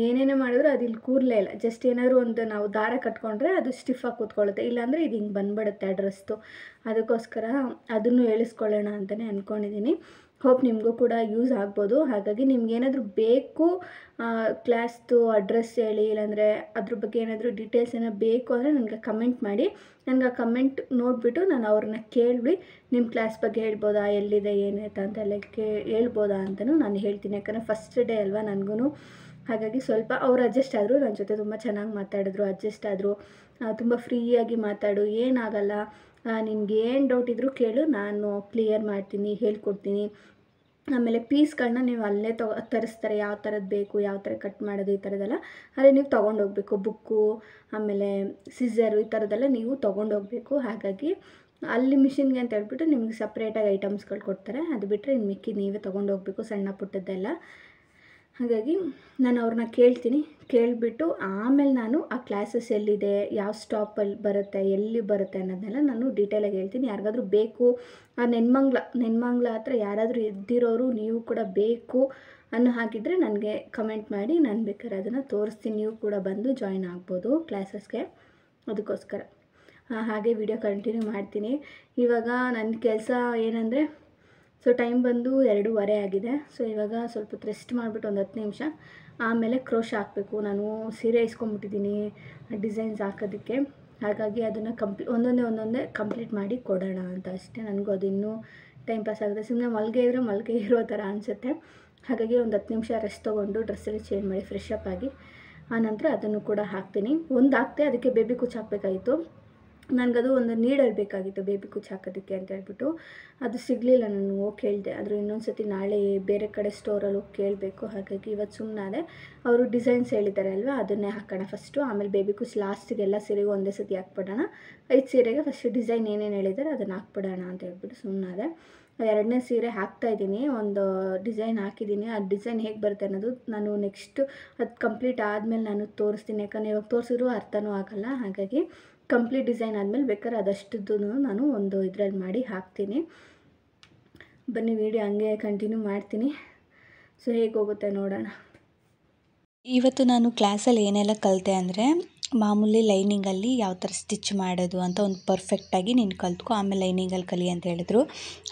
ಏನೇನೇ ಮಾಡಿದ್ರು ಅದು ಇಲ್ಲಿ ಕೂರಲೇ ಇಲ್ಲ. ಜಸ್ಟ್ ಏನಾದರೂ ಒಂದು ನಾವು ದಾರ ಕಟ್ಕೊಂಡ್ರೆ ಅದು ಸ್ಟಿಫಾಗಿ ಕೂತ್ಕೊಳ್ಳುತ್ತೆ, ಇಲ್ಲಾಂದರೆ ಇದು ಹಿಂಗೆ ಬಂದುಬಿಡುತ್ತೆ ಡ್ರೆಸ್ದು. ಅದಕ್ಕೋಸ್ಕರ ಅದನ್ನು ಹೇಳಿಸ್ಕೊಳ್ಳೋಣ ಅಂತಲೇ ಅಂದ್ಕೊಂಡಿದ್ದೀನಿ. ಹೋಪ್ ನಿಮಗೂ ಕೂಡ ಯೂಸ್ ಆಗ್ಬೋದು. ಹಾಗಾಗಿ ನಿಮ್ಗೇನಾದರೂ ಬೇಕು ಕ್ಲಾಸ್ದು ಅಡ್ರೆಸ್ ಹೇಳಿ, ಇಲ್ಲಾಂದರೆ ಅದ್ರ ಬಗ್ಗೆ ಏನಾದರೂ ಡೀಟೇಲ್ಸ್ ಏನೋ ಬೇಕು ಅಂದರೆ ನನಗೆ ಕಮೆಂಟ್ ಮಾಡಿ. ನನಗೆ ಆ ಕಮೆಂಟ್ ನೋಡಿಬಿಟ್ಟು ನಾನು ಅವ್ರನ್ನ ಕೇಳಿ ನಿಮ್ಮ ಕ್ಲಾಸ್ ಬಗ್ಗೆ ಹೇಳ್ಬೋದಾ, ಎಲ್ಲಿದೆ ಏನಾಯ್ತು ಅಂತೆಲ್ಲ ಹೇಳ್ಬೋದಾ ಅಂತಲೂ ನಾನು ಹೇಳ್ತೀನಿ. ಯಾಕಂದರೆ ಫಸ್ಟ್ ಡೇ ಅಲ್ವಾ ನನಗೂ, ಹಾಗಾಗಿ ಸ್ವಲ್ಪ ಅವ್ರು ಅಡ್ಜಸ್ಟ್ ಆದರು, ನನ್ನ ಜೊತೆ ತುಂಬ ಚೆನ್ನಾಗಿ ಮಾತಾಡಿದ್ರು, ಅಡ್ಜಸ್ಟ್ ಆದರು. ತುಂಬ ಫ್ರೀಯಾಗಿ ಮಾತಾಡು, ಏನಾಗಲ್ಲ, ನಿನ್ಗೆ ಏನು ಡೌಟ್ ಇದ್ದರೂ ಕೇಳು, ನಾನು ಕ್ಲಿಯರ್ ಮಾಡ್ತೀನಿ, ಹೇಳ್ಕೊಡ್ತೀನಿ. ಆಮೇಲೆ ಪೀಸ್ಗಳನ್ನ ನೀವು ಅಲ್ಲೇ ತರಿಸ್ತಾರೆ, ಯಾವ ಥರದ್ದು ಬೇಕು, ಯಾವ ಥರ ಕಟ್ ಮಾಡೋದು ಈ ಥರದ್ದೆಲ್ಲ ಅಲ್ಲೇ ನೀವು ತೊಗೊಂಡೋಗ್ಬೇಕು. ಬುಕ್ಕು, ಆಮೇಲೆ ಸಿಝರು, ಈ ಥರದ್ದೆಲ್ಲ ನೀವು ತೊಗೊಂಡೋಗ್ಬೇಕು. ಹಾಗಾಗಿ ಅಲ್ಲಿ ಮಿಷಿನ್ಗೆ ಅಂತ ಹೇಳ್ಬಿಟ್ಟು ನಿಮ್ಗೆ ಸಪ್ರೇಟಾಗಿ ಐಟಮ್ಸ್ಗಳು ಕೊಡ್ತಾರೆ. ಅದು ಬಿಟ್ಟರೆ ಇನ್ನು ಮಿಕ್ಕಿ ನೀವೇ ತೊಗೊಂಡೋಗ್ಬೇಕು, ಸಣ್ಣ ಪುಟ್ಟದ್ದೆಲ್ಲ. ಹಾಗಾಗಿ ನಾನು ಅವ್ರನ್ನ ಕೇಳ್ತೀನಿ, ಕೇಳಿಬಿಟ್ಟು ಆಮೇಲೆ ನಾನು ಆ ಕ್ಲಾಸಸ್ ಎಲ್ಲಿದೆ, ಯಾವ ಸ್ಟಾಪಲ್ಲಿ ಬರುತ್ತೆ, ಎಲ್ಲಿ ಬರುತ್ತೆ ಅನ್ನೋದನ್ನೆಲ್ಲ ನಾನು ಡೀಟೇಲಾಗಿ ಹೇಳ್ತೀನಿ. ಯಾರಿಗಾದ್ರೂ ಬೇಕು, ಆ ನೆನ್ಮಂಗ್ಲ ಹತ್ರ ಯಾರಾದರೂ ಇದ್ದಿರೋರು ನೀವು ಕೂಡ ಬೇಕು ಅನ್ನೋ ಹಾಗಿದ್ದರೆ ನನಗೆ ಕಮೆಂಟ್ ಮಾಡಿ, ನಾನು ಬೇಕಾದ್ರೆ ಅದನ್ನು ತೋರಿಸ್ತೀನಿ. ನೀವು ಕೂಡ ಬಂದು ಜಾಯ್ನ್ ಆಗ್ಬೋದು ಕ್ಲಾಸಸ್ಗೆ. ಅದಕ್ಕೋಸ್ಕರ ಹಾಗೆ ವಿಡಿಯೋ ಕಂಟಿನ್ಯೂ ಮಾಡ್ತೀನಿ. ಇವಾಗ ನನ್ನ ಕೆಲಸ ಏನಂದರೆ, ಸೊ ಟೈಮ್ ಬಂದು 2:15 ಆಗಿದೆ. ಸೊ ಇವಾಗ ಸ್ವಲ್ಪ ಹೊತ್ತು ರೆಸ್ಟ್ ಮಾಡಿಬಿಟ್ಟು ಒಂದು 10 ನಿಮಿಷ ಆಮೇಲೆ ಕ್ರೋಶ ಹಾಕಬೇಕು. ನಾನು ಸೀರೆ ಇಸ್ಕೊಂಡ್ಬಿಟ್ಟಿದ್ದೀನಿ ಡಿಸೈನ್ಸ್ ಹಾಕೋದಕ್ಕೆ, ಹಾಗಾಗಿ ಅದನ್ನು ಒಂದೊಂದೇ ಕಂಪ್ಲೀಟ್ ಮಾಡಿ ಕೊಡೋಣ ಅಂತ ಅಷ್ಟೇ. ನನಗೂ ಅದು ಇನ್ನೂ ಟೈಮ್ ಪಾಸ್ ಆಗುತ್ತೆ. ಸುಮ್ಮನೆ ಮಲ್ಗೆ ಇರೋ ಥರ ಅನಿಸುತ್ತೆ. ಹಾಗಾಗಿ ಒಂದು 10 ನಿಮಿಷ ರೆಸ್ಟ್ ತೊಗೊಂಡು ಡ್ರೆಸ್ಸಲ್ಲಿ ಚೇಂಜ್ ಮಾಡಿ ಫ್ರೆಶ್ ಅಪ್ ಆಗಿ ಆನಂತರ ಅದನ್ನು ಕೂಡ ಹಾಕ್ತೀನಿ. ಒಂದು ಹಾಕ್ತೆ, ಅದಕ್ಕೆ ಬೇಬಿ ಕುಚ್ಚು ಹಾಕಬೇಕಾಗಿತ್ತು. ನನಗದು ಒಂದು ನೀಡಲ್ ಬೇಕಾಗಿತ್ತು ಬೇಬಿ ಕುಚ್ಚು ಹಾಕೋದಕ್ಕೆ ಅಂತ ಹೇಳ್ಬಿಟ್ಟು, ಅದು ಸಿಗಲಿಲ್ಲ. ನಾನು ಹೋಗಿ ಕೇಳಿದೆ, ಆದರೂ ಇನ್ನೊಂದು ಸತಿ ನಾಳೆ ಬೇರೆ ಕಡೆ ಸ್ಟೋರಲ್ಲಿ ಹೋಗಿ ಕೇಳಬೇಕು. ಹಾಗಾಗಿ ಇವತ್ತು ಸುಮ್ಮನಾದೆ. ಅವರು ಡಿಸೈನ್ಸ್ ಹೇಳಿದ್ದಾರೆ ಅಲ್ವಾ, ಅದನ್ನೇ ಹಾಕೋಣ ಫಸ್ಟು, ಆಮೇಲೆ ಬೇಬಿ ಕುಚ್ಚು ಲಾಸ್ಟಿಗೆ ಎಲ್ಲ ಸೀರೆಗೂ ಒಂದೇ ಸತಿ ಹಾಕ್ಬಿಡೋಣ. 5 ಸೀರೆಗೆ ಫಸ್ಟ್ ಡಿಸೈನ್ ಏನೇನು ಹೇಳಿದ್ದಾರೆ ಅದನ್ನು ಹಾಕ್ಬಿಡೋಣ ಅಂತ ಹೇಳ್ಬಿಟ್ಟು ಸುಮ್ಮನಾದೆ. 2ನೇ ಸೀರೆ ಹಾಕ್ತಾಯಿದ್ದೀನಿ, ಒಂದು ಡಿಸೈನ್ ಹಾಕಿದ್ದೀನಿ. ಆ ಡಿಸೈನ್ ಹೇಗೆ ಬರುತ್ತೆ ಅನ್ನೋದು ನಾನು ನೆಕ್ಸ್ಟು ಅದು ಕಂಪ್ಲೀಟ್ ಆದಮೇಲೆ ನಾನು ತೋರಿಸ್ತೀನಿ. ಯಾಕಂದರೆ ಇವಾಗ ತೋರಿಸಿದ್ರು ಅರ್ಥನೂ ಆಗಲ್ಲ. ಹಾಗಾಗಿ ಕಂಪ್ಲೀಟ್ ಡಿಸೈನ್ ಆದಮೇಲೆ ಬೇಕಾದ್ರೆ ಅದಷ್ಟದ್ದು ನಾನು ಒಂದು ಇದರಲ್ಲಿ ಮಾಡಿ ಹಾಕ್ತೀನಿ. ಬನ್ನಿ ವಿಡಿಯೋ ಹಂಗೆ ಕಂಟಿನ್ಯೂ ಮಾಡ್ತೀನಿ. ಸೊ ಹೇಗೆ ಹೋಗುತ್ತೆ ನೋಡೋಣ. ಇವತ್ತು ನಾನು ಕ್ಲಾಸಲ್ಲಿ ಏನೆಲ್ಲ ಕಲಿತೆ ಅಂದರೆ, ಮಾಮೂಲಿ ಲೈನಿಂಗಲ್ಲಿ ಯಾವ ಥರ ಸ್ಟಿಚ್ ಮಾಡೋದು ಅಂತ ಒಂದು ಪರ್ಫೆಕ್ಟಾಗಿ ನೀನು ಕಲ್ತ್ಕೊ, ಆಮೇಲೆ ಲೈನಿಂಗಲ್ಲಿ ಕಲಿ ಅಂತ ಹೇಳಿದ್ರು.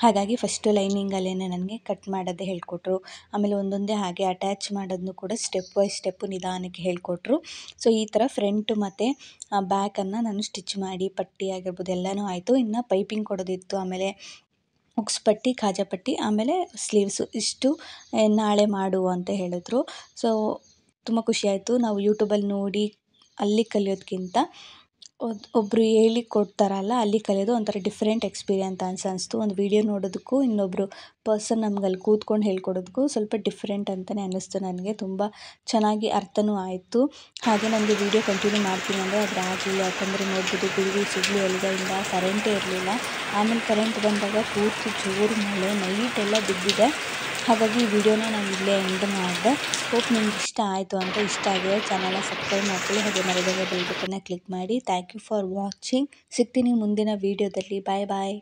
ಹಾಗಾಗಿ ಫಸ್ಟು ಲೈನಿಂಗಲ್ಲೇ ನನಗೆ ಕಟ್ ಮಾಡೋದೇ ಹೇಳ್ಕೊಟ್ರು. ಆಮೇಲೆ ಒಂದೊಂದೇ ಹಾಗೆ ಅಟ್ಯಾಚ್ ಮಾಡೋದನ್ನು ಕೂಡ ಸ್ಟೆಪ್ ಬೈ ಸ್ಟೆಪ್ಪು ನಿಧಾನಕ್ಕೆ ಹೇಳಿಕೊಟ್ರು. ಸೊ ಈ ಥರ ಫ್ರಂಟು ಮತ್ತು ಬ್ಯಾಕನ್ನು ನಾನು ಸ್ಟಿಚ್ ಮಾಡಿ, ಪಟ್ಟಿ ಆಗಿರ್ಬೋದು ಎಲ್ಲನೂ ಆಯಿತು. ಇನ್ನು ಪೈಪಿಂಗ್ ಕೊಡೋದಿತ್ತು, ಆಮೇಲೆ ಉಕ್ಸ್ ಪಟ್ಟಿ, ಖಾಜಾ ಪಟ್ಟಿ, ಆಮೇಲೆ ಸ್ಲೀವ್ಸು, ಇಷ್ಟು ನಾಳೆ ಮಾಡು ಅಂತ ಹೇಳಿದ್ರು. ಸೊ ತುಂಬ ಖುಷಿಯಾಯಿತು. ನಾವು ಯೂಟ್ಯೂಬಲ್ಲಿ ನೋಡಿ ಅಲ್ಲಿ ಕಲಿಯೋದಕ್ಕಿಂತ ಒಬ್ಬರು ಹೇಳಿ ಕೊಡ್ತಾರಲ್ಲ ಅಲ್ಲಿ ಕಲಿಯೋದು ಒಂಥರ ಡಿಫ್ರೆಂಟ್ ಎಕ್ಸ್ಪೀರಿಯನ್ಸ್ ಅನಿಸ್ತು. ಒಂದು ವೀಡಿಯೋ ನೋಡೋದಕ್ಕೂ ಇನ್ನೊಬ್ಬರು ಪರ್ಸನ್ ನಮ್ಗೆ ಅಲ್ಲಿ ಕೂತ್ಕೊಂಡು ಹೇಳ್ಕೊಡೋದಕ್ಕೂ ಸ್ವಲ್ಪ ಡಿಫ್ರೆಂಟ್ ಅಂತಲೇ ಅನ್ನಿಸ್ತು ನನಗೆ. ತುಂಬ ಚೆನ್ನಾಗಿ ಅರ್ಥನೂ ಆಯಿತು. ಹಾಗೆ ನನಗೆ ವೀಡಿಯೋ ಕಂಟಿನ್ಯೂ ಮಾಡ್ತೀನಿ ಅಂದರೆ ಅದ್ರ ಆಗಲಿಲ್ಲ. ಯಾಕಂದರೆ ನೋಡ್ಬೋದು ಗುಡುಗು ಸಿಡ್ಲು ಎಲ್ಲಿಂದ ಕರೆಂಟೇ ಇರಲಿಲ್ಲ. ಆಮೇಲೆ ಕರೆಂಟ್ ಬಂದಾಗ ಪೂರ್ತಿ ಜೋರು ಮಳೆ ನೈಟೆಲ್ಲ ಬಿದ್ದಿದೆ. ಹಾಗಾಗಿ ಈ ವಿಡಿಯೋನ ನಾನು ಇಲ್ಲೇ ಎಂಡ್ ಮಾಡಿದೆ. ಹೋಪ್ ನಿಮ್ಗೆ ಇಷ್ಟ ಆಯಿತು ಅಂತ. ಇಷ್ಟ ಆಗಿದೆ ಚಾನಲ್ನ ಸಬ್ಸ್ಕ್ರೈಬ್ ಮಾಡ್ಕೊಳ್ಳಿ, ಹಾಗೆ ಮರೆಯದೆ ಬೆಲ್ ಬಟನ್ನ ಕ್ಲಿಕ್ ಮಾಡಿ. Thank you for watching. ಸಿಗ್ತೀನಿ ಮುಂದಿನ ವಿಡಿಯೋದಲ್ಲಿ. ಬಾಯ್ ಬಾಯ್.